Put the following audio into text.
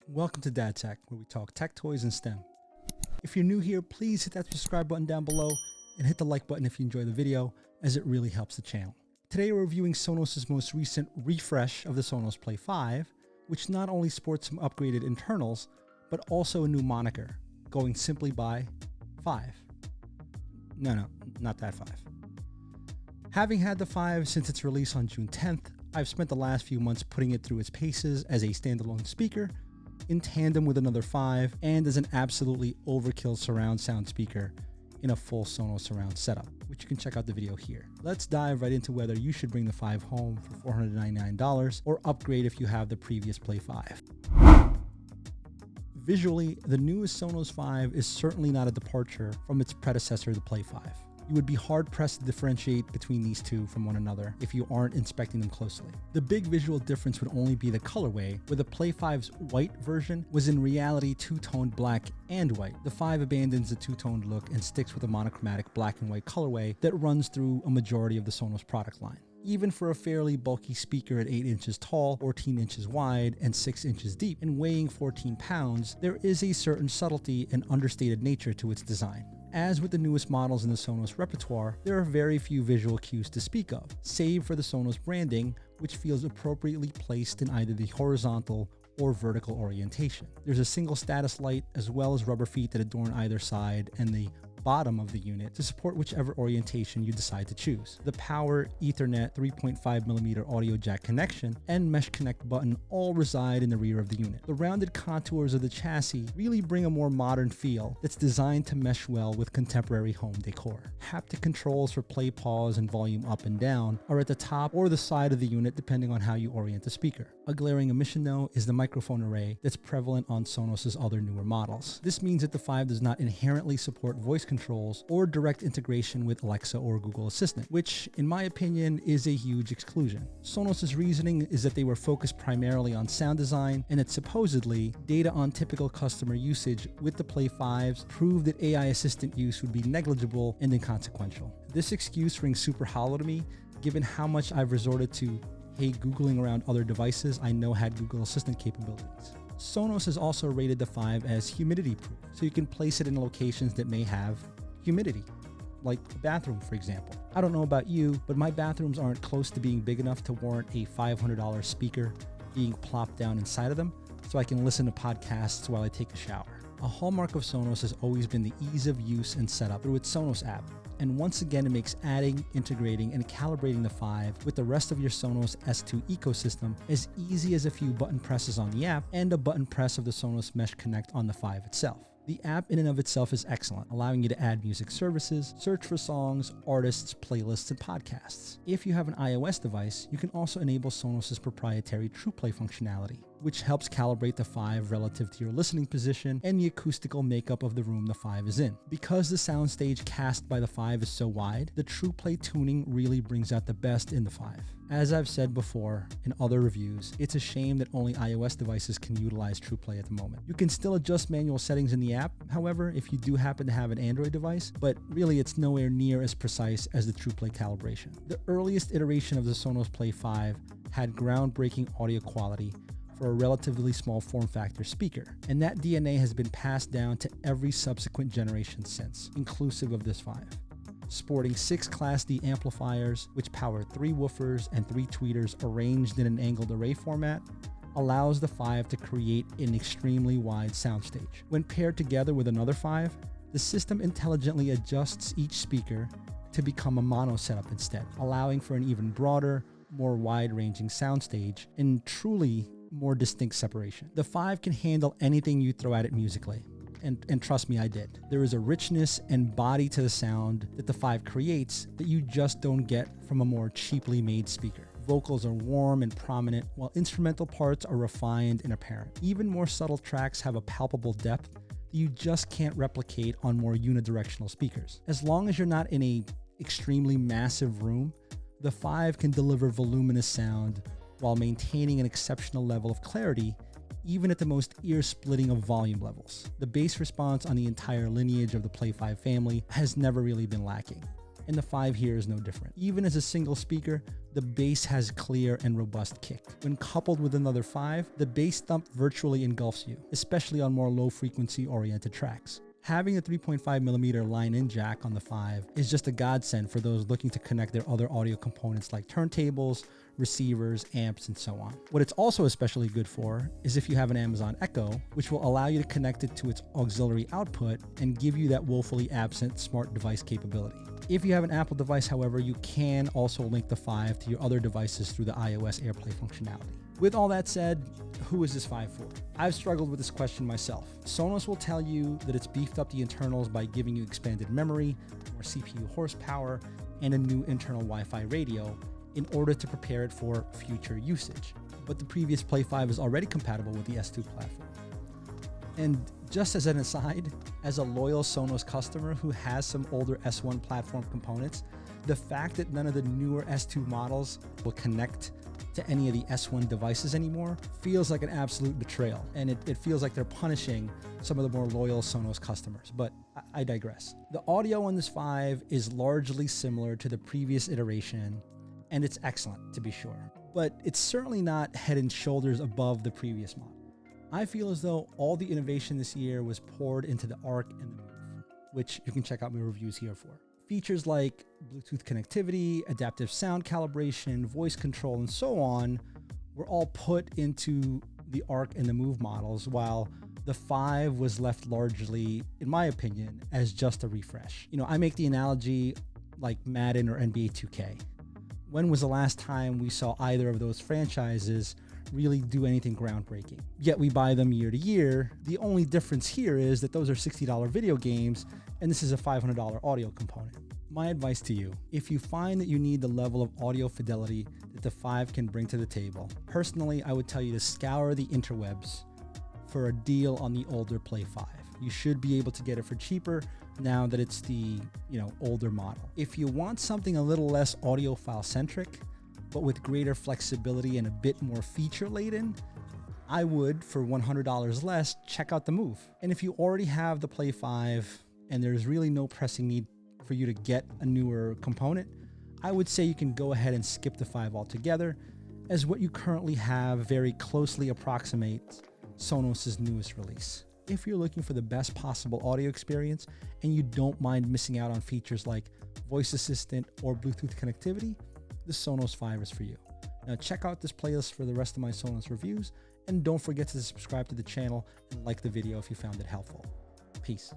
Welcome to Dad Tech, where we talk tech, toys, and STEM. If you're new here, please hit that subscribe button down below and hit the like button if you enjoy the video, as it really helps the channel. Today we're reviewing Sonos' most recent refresh of the Sonos Play 5, which not only sports some upgraded internals, but also a new moniker, going simply by 5. No, not that 5. Having had the 5 since its release on June 10th, I've spent the last few months putting it through its paces as a standalone speaker, in tandem with another 5, and as an absolutely overkill surround sound speaker in a full Sonos surround setup, which you can check out the video here. Let's dive right into whether you should bring the 5 home for $499 or upgrade if you have the previous Play 5. Visually, the newest Sonos 5 is certainly not a departure from its predecessor, the Play 5. You would be hard-pressed to differentiate between these two from one another if you aren't inspecting them closely. The big visual difference would only be the colorway, where the Play 5's white version was in reality two-toned black and white. The 5 abandons the two-toned look and sticks with a monochromatic black and white colorway that runs through a majority of the Sonos product line. Even for a fairly bulky speaker at 8 inches tall, 14 inches wide, and 6 inches deep, and weighing 14 pounds, there is a certain subtlety and understated nature to its design. As with the newest models in the Sonos repertoire, there are very few visual cues to speak of, save for the Sonos branding, which feels appropriately placed in either the horizontal or vertical orientation. There's a single status light, as well as rubber feet that adorn either side and the bottom of the unit to support whichever orientation you decide to choose. The power, Ethernet, 3.5mm audio jack connection, and mesh connect button all reside in the rear of the unit. The rounded contours of the chassis really bring a more modern feel that's designed to mesh well with contemporary home decor. Haptic controls for play, pause, and volume up and down are at the top or the side of the unit depending on how you orient the speaker. A glaring omission though is the microphone array that's prevalent on Sonos' other newer models. This means that the 5 does not inherently support voice controls or direct integration with Alexa or Google Assistant, which in my opinion is a huge exclusion. Sonos' reasoning is that they were focused primarily on sound design, and that supposedly data on typical customer usage with the Play 5s proved that AI assistant use would be negligible and inconsequential. This excuse rings super hollow to me, given how much I've resorted to Googling around other devices I know had Google Assistant capabilities. Sonos has also rated the 5 as humidity proof, so you can place it in locations that may have humidity, like a bathroom for example. I don't know about you, but my bathrooms aren't close to being big enough to warrant a $500 speaker being plopped down inside of them, so I can listen to podcasts while I take a shower. A hallmark of Sonos has always been the ease of use and setup through its Sonos app. And once again, it makes adding, integrating, and calibrating the 5 with the rest of your Sonos S2 ecosystem as easy as a few button presses on the app and a button press of the Sonos Mesh Connect on the 5 itself. The app in and of itself is excellent, allowing you to add music services, search for songs, artists, playlists, and podcasts. If you have an iOS device, you can also enable Sonos' proprietary TruePlay functionality, which helps calibrate the 5 relative to your listening position and the acoustical makeup of the room the 5 is in. Because the soundstage cast by the 5 is so wide, the TruePlay tuning really brings out the best in the 5. As I've said before in other reviews, it's a shame that only iOS devices can utilize TruePlay at the moment. You can still adjust manual settings in the app, however, if you do happen to have an Android device, but really it's nowhere near as precise as the TruePlay calibration. The earliest iteration of the Sonos Play 5 had groundbreaking audio quality for a relatively small form factor speaker, and that DNA has been passed down to every subsequent generation since, inclusive of this 5. Sporting 6 Class D amplifiers, which power 3 woofers and 3 tweeters arranged in an angled array format, allows the 5 to create an extremely wide soundstage. When paired together with another 5, the system intelligently adjusts each speaker to become a mono setup instead, allowing for an even broader, more wide-ranging soundstage and truly more distinct separation. The 5 can handle anything you throw at it musically. And trust me, I did. There is a richness and body to the sound that the 5 creates that you just don't get from a more cheaply made speaker. Vocals are warm and prominent, while instrumental parts are refined and apparent. Even more subtle tracks have a palpable depth that you just can't replicate on more unidirectional speakers. As long as you're not in a extremely massive room, the 5 can deliver voluminous sound while maintaining an exceptional level of clarity, even at the most ear-splitting of volume levels. The bass response on the entire lineage of the Play 5 family has never really been lacking. and the Five here is no different. Even as a single speaker, the bass has clear and robust kick. When coupled with another Five, the bass thump virtually engulfs you, especially on more low frequency oriented tracks. Having a 3.5mm line-in jack on the Five is just a godsend for those looking to connect their other audio components like turntables, receivers, amps, and so on. What it's also especially good for is if you have an Amazon Echo, which will allow you to connect it to its auxiliary output and give you that woefully absent smart device capability. If you have an Apple device, however, you can also link the Five to your other devices through the iOS AirPlay functionality. With all that said, who is this Five for? I've struggled with this question myself. Sonos will tell you that it's beefed up the internals by giving you expanded memory, more CPU horsepower, and a new internal Wi-Fi radio in order to prepare it for future usage. But the previous Play 5 is already compatible with the S2 platform. And just as an aside, as a loyal Sonos customer who has some older S1 platform components, the fact that none of the newer S2 models will connect to any of the S1 devices anymore feels like an absolute betrayal. And it feels like they're punishing some of the more loyal Sonos customers, but I digress. The audio on this Five is largely similar to the previous iteration, and it's excellent to be sure, but it's certainly not head and shoulders above the previous model. I feel as though all the innovation this year was poured into the Arc and the Move, which you can check out my reviews here for. Features like Bluetooth connectivity, adaptive sound calibration, voice control, and so on were all put into the Arc and the Move models, while the Five was left largely, in my opinion, as just a refresh. You know, I make the analogy like Madden or NBA 2K. When was the last time we saw either of those franchises really do anything groundbreaking? Yet we buy them year to year. The only difference here is that those are $60 video games, and this is a $500 audio component. My advice to you, if you find that you need the level of audio fidelity that the Five can bring to the table, personally, I would tell you to scour the interwebs for a deal on the older Play 5. You should be able to get it for cheaper now that it's the, older model. If you want something a little less audiophile centric, but with greater flexibility and a bit more feature laden, I would, for $100 less, check out the Move. And if you already have the Play 5 and there's really no pressing need for you to get a newer component, I would say you can go ahead and skip the Five altogether, as what you currently have very closely approximates Sonos' newest release. If you're looking for the best possible audio experience and you don't mind missing out on features like voice assistant or Bluetooth connectivity, the Sonos 5 is for you. Now check out this playlist for the rest of my Sonos reviews, and don't forget to subscribe to the channel and like the video if you found it helpful. Peace.